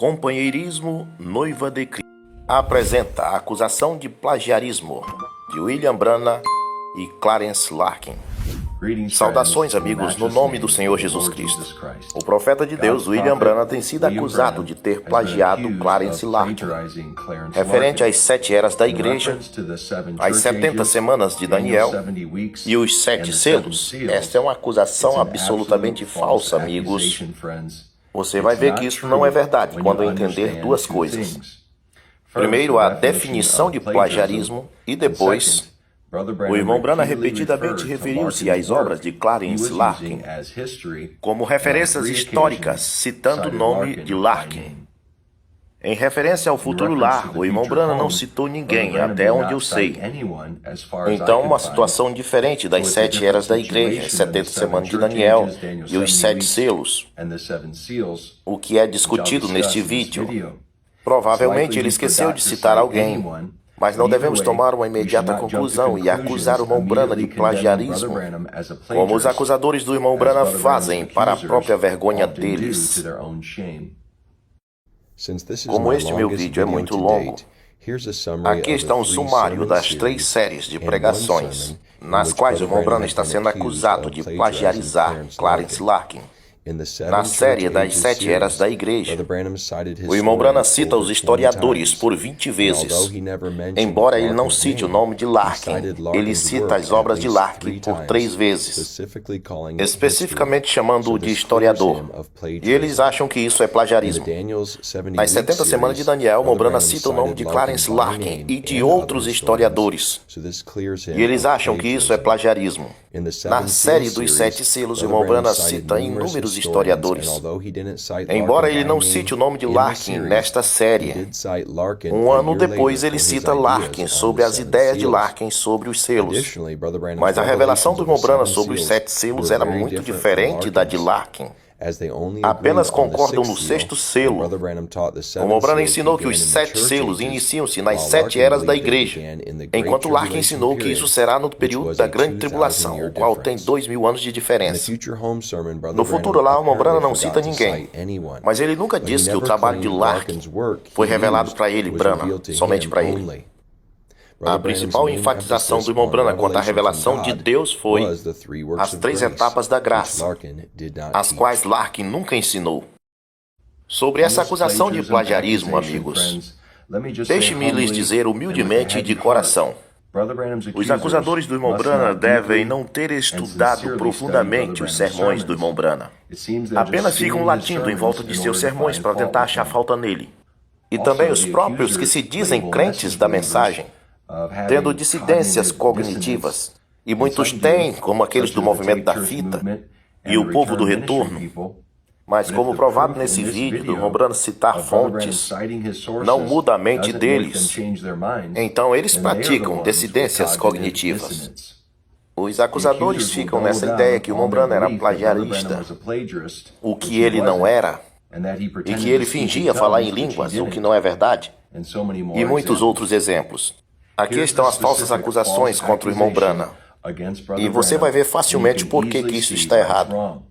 Companheirismo Noiva de Cristo apresenta a acusação de plagiarismo de William Branham e Clarence Larkin. Saudações, amigos, no nome do Senhor Jesus Cristo. O profeta de Deus, William Branham, tem sido acusado de ter plagiado Clarence Larkin, referente às 7 eras da igreja, às 70 semanas de Daniel e os 7 selos. Esta é uma acusação absolutamente falsa, amigos. Você vai ver que isso não é verdade quando entender duas coisas. Primeiro, a definição de plagiarismo e depois, o irmão Branham repetidamente referiu-se às obras de Clarence Larkin como referências históricas, citando o nome de Larkin. Em referência ao futuro lar, o irmão Branham não citou ninguém, até onde eu sei. Então, uma situação diferente das 7 eras da igreja, as 70 semanas de Daniel e os 7 selos, o que é discutido neste vídeo. Provavelmente ele esqueceu de citar alguém, mas não devemos tomar uma imediata conclusão e acusar o irmão Branham de plagiarismo, como os acusadores do irmão Branham fazem para a própria vergonha deles. Como este meu vídeo é muito longo, aqui está um sumário das 3 séries de pregações, nas quais o irmão Branham está sendo acusado de plagiarizar Clarence Larkin. Na série das 7 eras da igreja, o irmão Branham cita os historiadores por 20 vezes. Embora ele não cite o nome de Larkin, ele cita as obras de Larkin por 3 vezes, especificamente chamando-o de historiador. E eles acham que isso é plagiarismo. Nas 70 semanas de Daniel, o irmão Branham cita o nome de Clarence Larkin e de outros historiadores. E eles acham que isso é plagiarismo. Na série dos 7 selos, o irmão Branham cita inúmeros historiadores. Embora ele não cite o nome de Larkin nesta série, um ano depois ele cita Larkin sobre as ideias de Larkin sobre os selos. Mas a revelação do irmão Branham sobre os 7 selos era muito diferente da de Larkin. Apenas concordam no 6º selo. O irmão Branham ensinou que os 7 selos iniciam-se nas 7 eras da igreja, enquanto Larkin ensinou que isso será no período da Grande Tribulação, o qual tem 2000 anos de diferença. No futuro lá, o irmão Branham não cita ninguém, mas ele nunca disse que o trabalho de Larkin foi revelado para ele, Branham, somente para ele. A principal enfatização do irmão Branham quanto à revelação de Deus foi as 3 etapas da graça, as quais Larkin nunca ensinou. Sobre essa acusação de plagiarismo, amigos, deixe-me lhes dizer humildemente e de coração. Os acusadores do irmão Branham devem não ter estudado profundamente os sermões do irmão Branham. Apenas ficam latindo em volta de seus sermões para tentar achar falta nele. E também os próprios que se dizem crentes da mensagem, tendo dissidências cognitivas, e muitos têm, como aqueles do movimento da fita e o povo do retorno. Mas como provado nesse vídeo do irmão Branham citar fontes, não muda a mente deles, então eles praticam dissidências cognitivas. Os acusadores ficam nessa ideia que o irmão Branham era plagiarista, o que ele não era, e que ele fingia falar em línguas, o que não é verdade, e muitos outros exemplos. Aqui estão as falsas acusações contra o irmão Branham, e você vai ver facilmente por que isso está errado.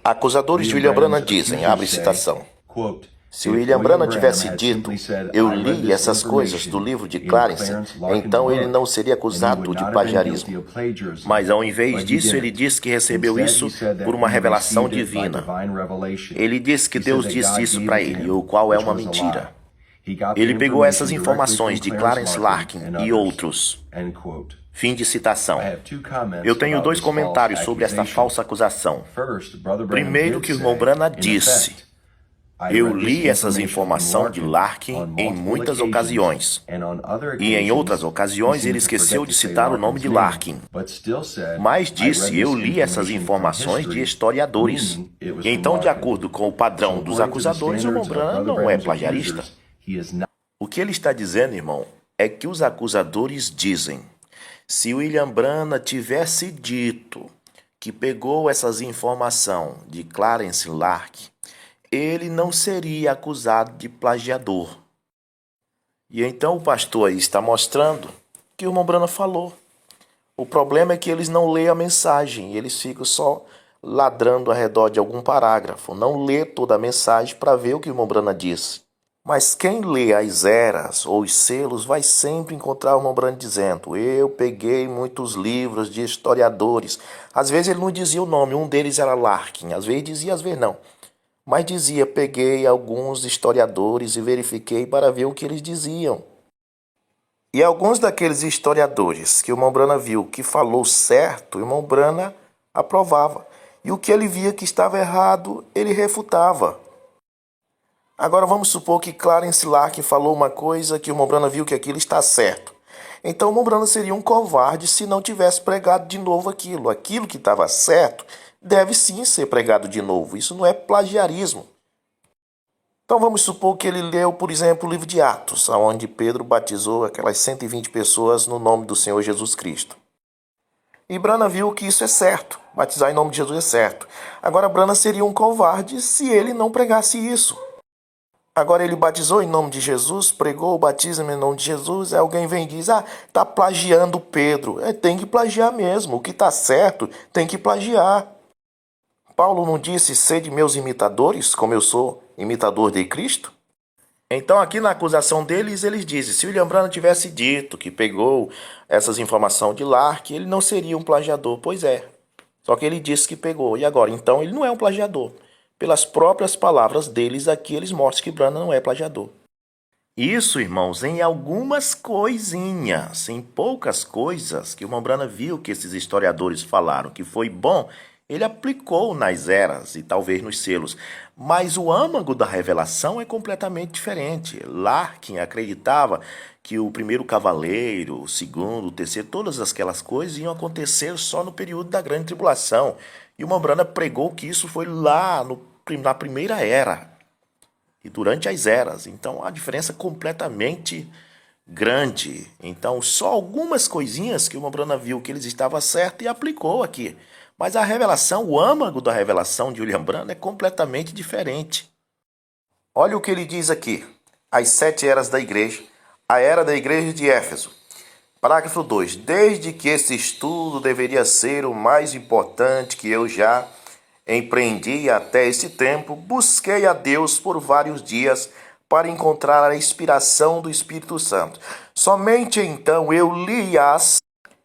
Acusadores de William Branham dizem, abre citação, se William Branham tivesse dito, eu li essas coisas do livro de Clarence, então ele não seria acusado de plagiarismo. Mas ao invés disso, ele diz que recebeu isso por uma revelação divina. Ele diz que Deus disse isso para ele, o qual é uma mentira. Ele pegou essas informações de Clarence Larkin e outros. Fim de citação. Eu tenho 2 comentários sobre esta falsa acusação. Primeiro, que o irmão Branham disse, eu li essas informações de Larkin em muitas ocasiões. E em outras ocasiões ele esqueceu de citar o nome de Larkin. Mas disse, eu li essas informações de historiadores. E então, de acordo com o padrão dos acusadores, o irmão Branham não é plagiarista. O que ele está dizendo, irmão, é que os acusadores dizem, se William Branham tivesse dito que pegou essas informações de Clarence Larkin, ele não seria acusado de plagiador. E então o pastor aí está mostrando que o irmão Branham falou. O problema é que eles não leem a mensagem, eles ficam só ladrando ao redor de algum parágrafo, não lê toda a mensagem para ver o que o irmão Branham disse. Mas quem lê as eras ou os selos vai sempre encontrar o irmão Brando dizendo: eu peguei muitos livros de historiadores. Às vezes ele não dizia o nome, um deles era Larkin, às vezes dizia, às vezes não. Mas dizia: peguei alguns historiadores e verifiquei para ver o que eles diziam. E alguns daqueles historiadores que o irmão Brana viu que falou certo, o irmão Brana aprovava. E o que ele via que estava errado, ele refutava. Agora vamos supor que Clarence Larkin falou uma coisa que o irmão Brana viu que aquilo está certo. Então o irmão Brana seria um covarde se não tivesse pregado de novo aquilo. Aquilo que estava certo deve sim ser pregado de novo. Isso não é plagiarismo. Então vamos supor que ele leu, por exemplo, o livro de Atos, onde Pedro batizou aquelas 120 pessoas no nome do Senhor Jesus Cristo. E Brana viu que isso é certo, batizar em nome de Jesus é certo. Agora Brana seria um covarde se ele não pregasse isso. Agora ele batizou em nome de Jesus, pregou o batismo em nome de Jesus, aí alguém vem e diz: está plagiando Pedro. Tem que plagiar mesmo, o que está certo tem que plagiar. Paulo não disse: sede meus imitadores, como eu sou imitador de Cristo? Então aqui na acusação deles, eles dizem: se William Branham tivesse dito que pegou essas informações de Lark, ele não seria um plagiador. Pois é, só que ele disse que pegou. E agora? Então ele não é um plagiador. Pelas próprias palavras deles aqui, eles mostram que Branham não é plagiador. Isso, irmãos, em algumas coisinhas, em poucas coisas que o irmão Branham viu que esses historiadores falaram que foi bom, ele aplicou nas eras e talvez nos selos. Mas o âmago da revelação é completamente diferente. Larkin acreditava que o primeiro cavaleiro, o segundo, o terceiro, todas aquelas coisas iam acontecer só no período da grande tribulação. E o irmão Branham pregou que isso foi lá na primeira era e durante as eras. Então a diferença é completamente grande. Então só algumas coisinhas que o irmão Branham viu que eles estavam certos e aplicou aqui. Mas a revelação, o âmago da revelação de William Branham é completamente diferente. Olha o que ele diz aqui. As 7 eras da igreja. A era da igreja de Éfeso. Parágrafo 2. Desde que esse estudo deveria ser o mais importante que eu já empreendi até esse tempo, busquei a Deus por vários dias para encontrar a inspiração do Espírito Santo. Somente então eu li as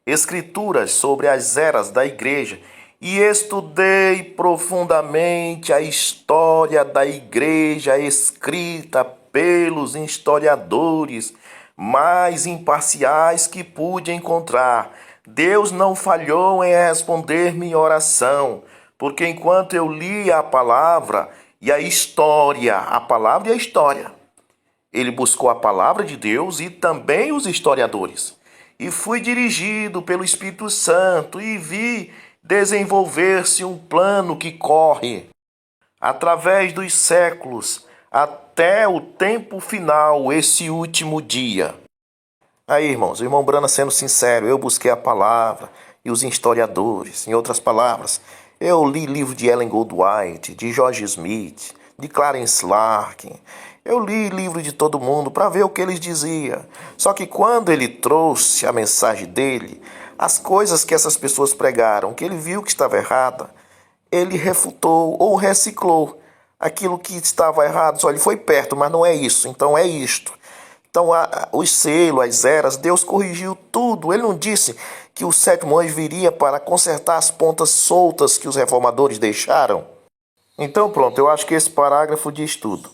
Escrituras sobre as eras da igreja e estudei profundamente a história da igreja escrita pelos historiadores mais imparciais que pude encontrar. Deus não falhou em responder minha oração, porque enquanto eu lia a palavra e a história, a palavra e a história, ele buscou a palavra de Deus e também os historiadores. E fui dirigido pelo Espírito Santo e vi desenvolver-se um plano que corre através dos séculos até o tempo final, esse último dia. Aí, irmãos, o irmão Brana sendo sincero, eu busquei a palavra e os historiadores. Em outras palavras, eu li livro de Ellen Goldwhite, de George Smith, de Clarence Larkin. Eu li livro de todo mundo para ver o que eles diziam. Só que quando ele trouxe a mensagem dele, as coisas que essas pessoas pregaram, que ele viu que estava errada, ele refutou ou reciclou aquilo que estava errado. Só ele foi perto, mas não é isso, então é isto. Então os selos, as eras, Deus corrigiu tudo. Ele não disse que o 7º anjo viria para consertar as pontas soltas que os reformadores deixaram. Então pronto, eu acho que esse parágrafo diz tudo.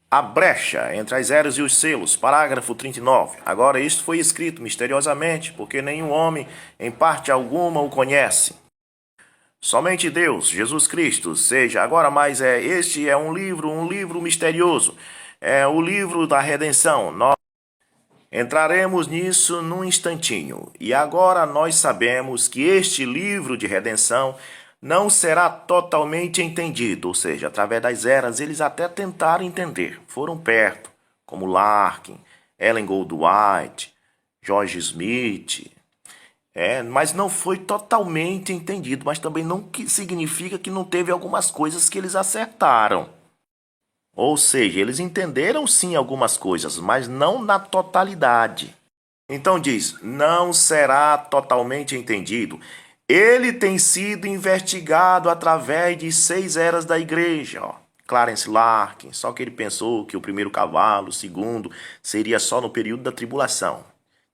A brecha entre as eras e os selos, parágrafo 39. Agora isto foi escrito misteriosamente, porque nenhum homem em parte alguma o conhece. Somente Deus, Jesus Cristo, seja agora mais este é um livro misterioso. É o livro da redenção. Nós entraremos nisso num instantinho. E agora nós sabemos que este livro de redenção não será totalmente entendido, ou seja, através das eras eles até tentaram entender, foram perto, como Larkin, Ellen Goldwhite, George Smith, mas não foi totalmente entendido, mas também não significa que não teve algumas coisas que eles acertaram. Ou seja, eles entenderam sim algumas coisas, mas não na totalidade. Então diz, não será totalmente entendido. Ele tem sido investigado através de 6 eras da igreja. Ó. Clarence Larkin, só que ele pensou que o primeiro cavalo, o segundo, seria só no período da tribulação.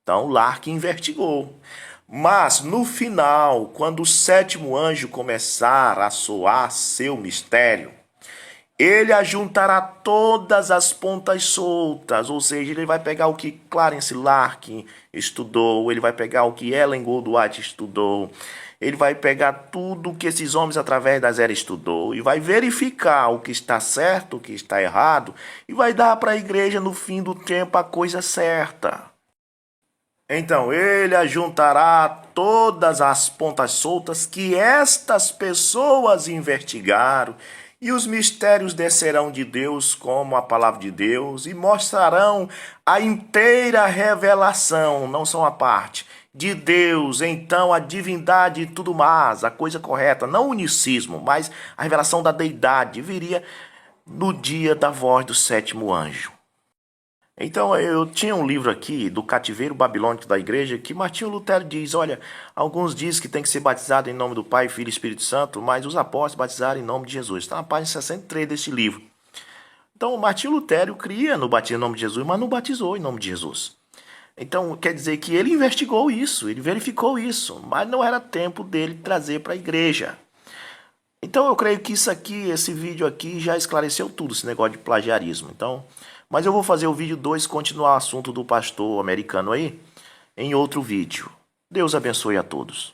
Então Larkin investigou. Mas no final, quando o sétimo anjo começar a soar seu mistério, ele ajuntará todas as pontas soltas, ou seja, ele vai pegar o que Clarence Larkin estudou, ele vai pegar o que Ellen Goldwhite estudou, ele vai pegar tudo que esses homens através das eras estudou e vai verificar o que está certo, o que está errado e vai dar para a igreja no fim do tempo a coisa certa. Então ele ajuntará todas as pontas soltas que estas pessoas investigaram e os mistérios descerão de Deus como a palavra de Deus e mostrarão a inteira revelação, não só a parte, de Deus, então a divindade e tudo mais, a coisa correta, não o unicismo, mas a revelação da deidade viria no dia da voz do sétimo anjo. Então eu tinha um livro aqui do cativeiro babilônico da igreja que Martinho Lutero diz, olha, alguns dizem que tem que ser batizado em nome do Pai, Filho e Espírito Santo, mas os apóstolos batizaram em nome de Jesus. Está na página 63 deste livro. Então Martinho Lutero cria no batismo em nome de Jesus, mas não batizou em nome de Jesus. Então quer dizer que ele investigou isso, ele verificou isso, mas não era tempo dele trazer para a igreja. Então eu creio que isso aqui, esse vídeo aqui já esclareceu tudo, esse negócio de plagiarismo. Então, mas eu vou fazer o vídeo 2, continuar o assunto do pastor americano aí, em outro vídeo. Deus abençoe a todos.